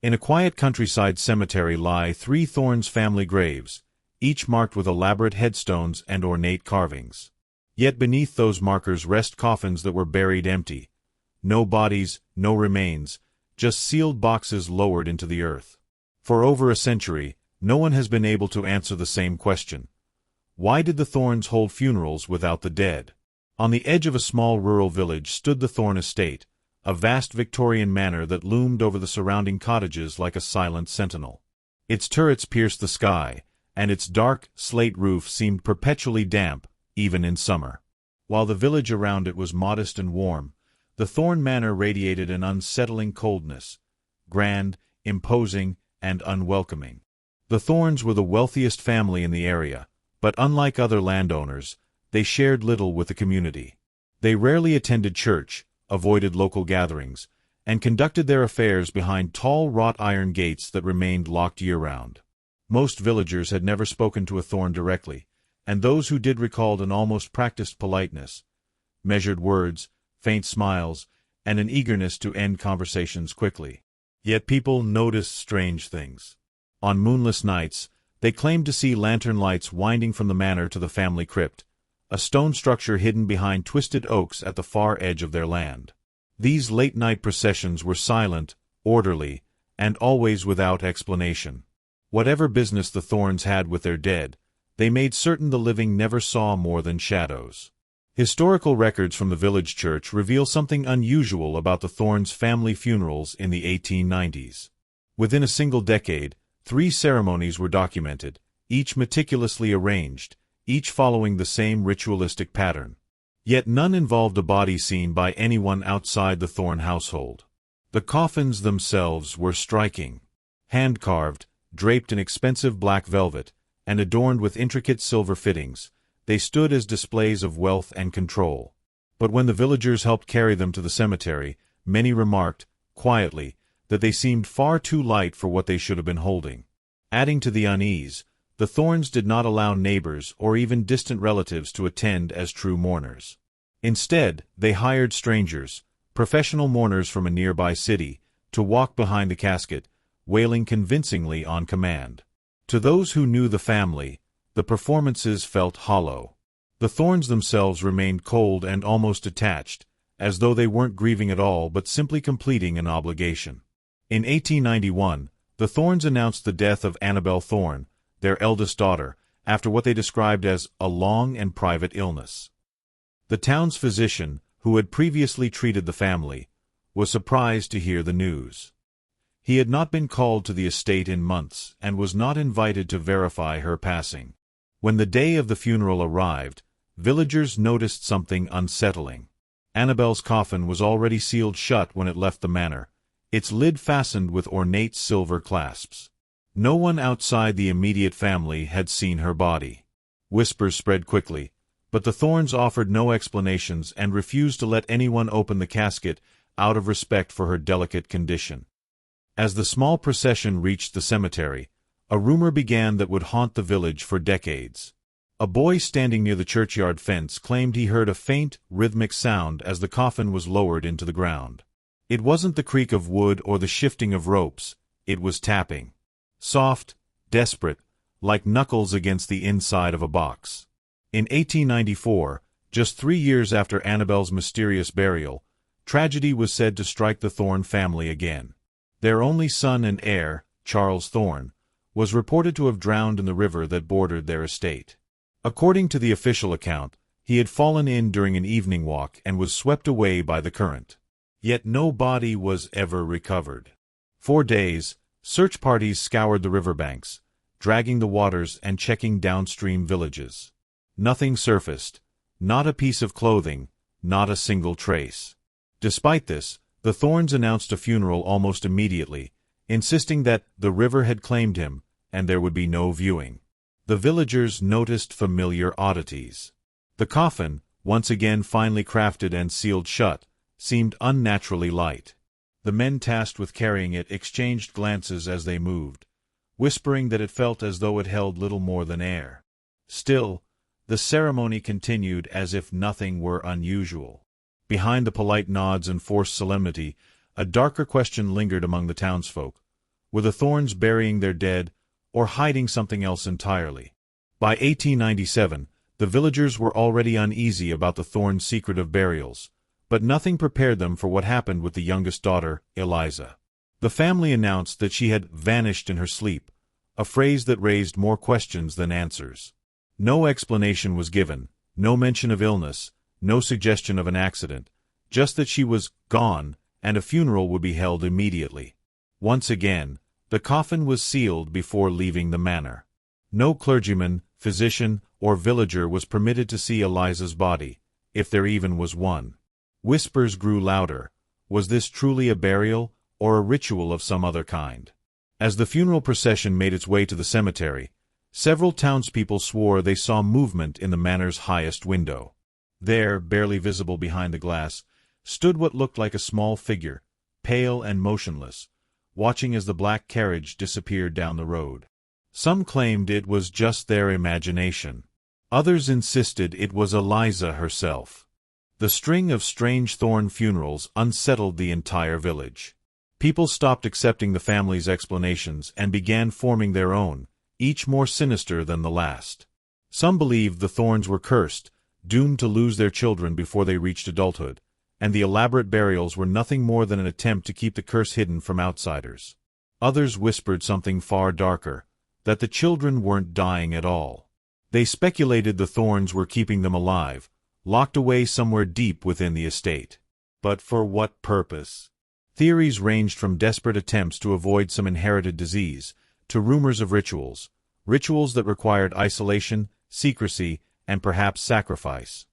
In a quiet countryside cemetery lie 3 Thornes family graves, each marked with elaborate headstones and ornate carvings. Yet beneath those markers rest coffins that were buried empty. No bodies, no remains, just sealed boxes lowered into the earth. For over a century, no one has been able to answer the same question. Why did the Thornes hold funerals without the dead? On the edge of a small rural village stood the Thorne estate, a vast Victorian manor that loomed over the surrounding cottages like a silent sentinel. Its turrets pierced the sky, and its dark, slate roof seemed perpetually damp, even in summer. While the village around it was modest and warm, the Thorne manor radiated an unsettling coldness, grand, imposing, and unwelcoming. The Thornes were the wealthiest family in the area, but unlike other landowners, they shared little with the community. They rarely attended church, avoided local gatherings, and conducted their affairs behind tall wrought iron gates that remained locked year-round. Most villagers had never spoken to a Thorne directly, and those who did recalled an almost practiced politeness, measured words, faint smiles, and an eagerness to end conversations quickly. Yet people noticed strange things. On moonless nights, they claimed to see lantern lights winding from the manor to the family crypt, a stone structure hidden behind twisted oaks at the far edge of their land. These late-night processions were silent, orderly, and always without explanation. Whatever business the Thornes had with their dead, they made certain the living never saw more than shadows. Historical records from the village church reveal something unusual about the Thornes' family funerals in the 1890s. Within a single decade, 3 ceremonies were documented, each meticulously arranged, each following the same ritualistic pattern. Yet none involved a body seen by anyone outside the Thorne household. The coffins themselves were striking. Hand-carved, draped in expensive black velvet, and adorned with intricate silver fittings, they stood as displays of wealth and control. But when the villagers helped carry them to the cemetery, many remarked, quietly, that they seemed far too light for what they should have been holding. Adding to the unease, the Thornes did not allow neighbors or even distant relatives to attend as true mourners. Instead, they hired strangers, professional mourners from a nearby city, to walk behind the casket, wailing convincingly on command. To those who knew the family, the performances felt hollow. The Thornes themselves remained cold and almost detached, as though they weren't grieving at all but simply completing an obligation. In 1891, the Thornes announced the death of Annabel Thorne, their eldest daughter, after what they described as a long and private illness. The town's physician, who had previously treated the family, was surprised to hear the news. He had not been called to the estate in months and was not invited to verify her passing. When the day of the funeral arrived, villagers noticed something unsettling. Annabel's coffin was already sealed shut when it left the manor, its lid fastened with ornate silver clasps. No one outside the immediate family had seen her body. Whispers spread quickly, but the Thornes offered no explanations and refused to let anyone open the casket out of respect for her delicate condition. As the small procession reached the cemetery, a rumor began that would haunt the village for decades. A boy standing near the churchyard fence claimed he heard a faint, rhythmic sound as the coffin was lowered into the ground. It wasn't the creak of wood or the shifting of ropes, it was tapping. Soft, desperate, like knuckles against the inside of a box. In 1894, just 3 years after Annabel's mysterious burial, tragedy was said to strike the Thorne family again. Their only son and heir, Charles Thorne, was reported to have drowned in the river that bordered their estate. According to the official account, he had fallen in during an evening walk and was swept away by the current. Yet no body was ever recovered. For days, search parties scoured the riverbanks, dragging the waters and checking downstream villages. Nothing surfaced, not a piece of clothing, not a single trace. Despite this, the Thornes announced a funeral almost immediately, insisting that the river had claimed him and there would be no viewing. The villagers noticed familiar oddities. The coffin, once again finely crafted and sealed shut, seemed unnaturally light. The men tasked with carrying it exchanged glances as they moved, whispering that it felt as though it held little more than air. Still, the ceremony continued as if nothing were unusual. Behind the polite nods and forced solemnity, a darker question lingered among the townsfolk. Were the Thornes burying their dead, or hiding something else entirely? By 1897, the villagers were already uneasy about the Thornes' secret of burials, but nothing prepared them for what happened with the youngest daughter, Eliza. The family announced that she had vanished in her sleep, a phrase that raised more questions than answers. No explanation was given, no mention of illness, no suggestion of an accident, just that she was gone, and a funeral would be held immediately. Once again, the coffin was sealed before leaving the manor. No clergyman, physician, or villager was permitted to see Eliza's body, if there even was one. Whispers grew louder. Was this truly a burial, or a ritual of some other kind? As the funeral procession made its way to the cemetery, several townspeople swore they saw movement in the manor's highest window. There, barely visible behind the glass, stood what looked like a small figure, pale and motionless, watching as the black carriage disappeared down the road. Some claimed it was just their imagination. Others insisted it was Eliza herself. The string of strange Thorne funerals unsettled the entire village. People stopped accepting the family's explanations and began forming their own, each more sinister than the last. Some believed the Thornes were cursed, doomed to lose their children before they reached adulthood, and the elaborate burials were nothing more than an attempt to keep the curse hidden from outsiders. Others whispered something far darker, that the children weren't dying at all. They speculated the Thornes were keeping them alive, locked away somewhere deep within the estate. But for what purpose? Theories ranged from desperate attempts to avoid some inherited disease, to rumors of rituals that required isolation, secrecy, and perhaps sacrifice.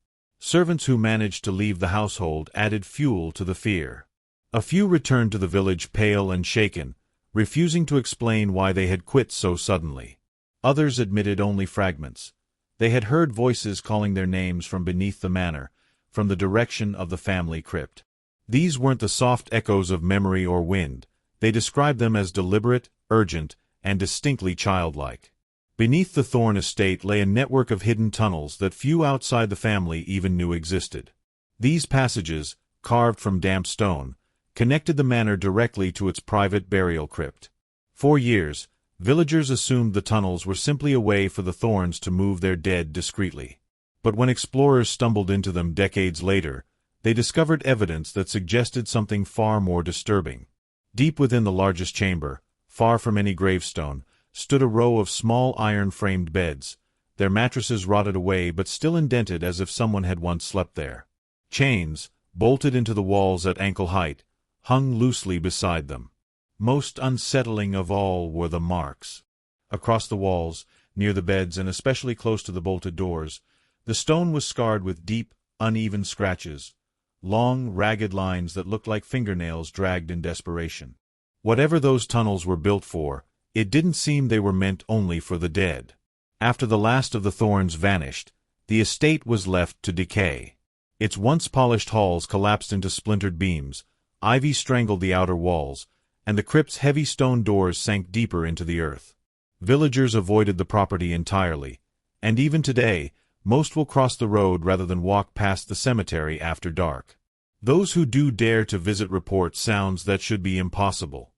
Servants who managed to leave the household added fuel to the fear. A few returned to the village pale and shaken, refusing to explain why they had quit so suddenly. Others admitted only fragments. They had heard voices calling their names from beneath the manor, from the direction of the family crypt. These weren't the soft echoes of memory or wind. They described them as deliberate, urgent, and distinctly childlike. Beneath the Thorne estate lay a network of hidden tunnels that few outside the family even knew existed. These passages, carved from damp stone, connected the manor directly to its private burial crypt. For years, villagers assumed the tunnels were simply a way for the Thornes to move their dead discreetly. But when explorers stumbled into them decades later, they discovered evidence that suggested something far more disturbing. Deep within the largest chamber, far from any gravestone, stood a row of small iron-framed beds, their mattresses rotted away but still indented as if someone had once slept there. Chains, bolted into the walls at ankle height, hung loosely beside them. Most unsettling of all were the marks. Across the walls, near the beds and especially close to the bolted doors, the stone was scarred with deep, uneven scratches, long, ragged lines that looked like fingernails dragged in desperation. Whatever those tunnels were built for, it didn't seem they were meant only for the dead. After the last of the Thornes vanished, the estate was left to decay. Its once polished halls collapsed into splintered beams, ivy strangled the outer walls, and the crypt's heavy stone doors sank deeper into the earth. Villagers avoided the property entirely, and even today, most will cross the road rather than walk past the cemetery after dark. Those who do dare to visit report sounds that should be impossible.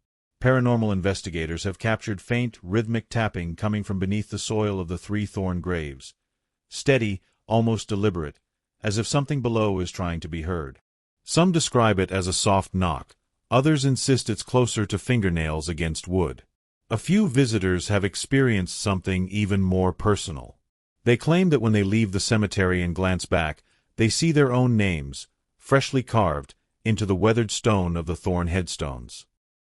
Paranormal investigators have captured faint, rhythmic tapping coming from beneath the soil of the 3 Thorne graves. Steady, almost deliberate, as if something below is trying to be heard. Some describe it as a soft knock, others insist it's closer to fingernails against wood. A few visitors have experienced something even more personal. They claim that when they leave the cemetery and glance back, they see their own names, freshly carved, into the weathered stone of the Thorne headstones.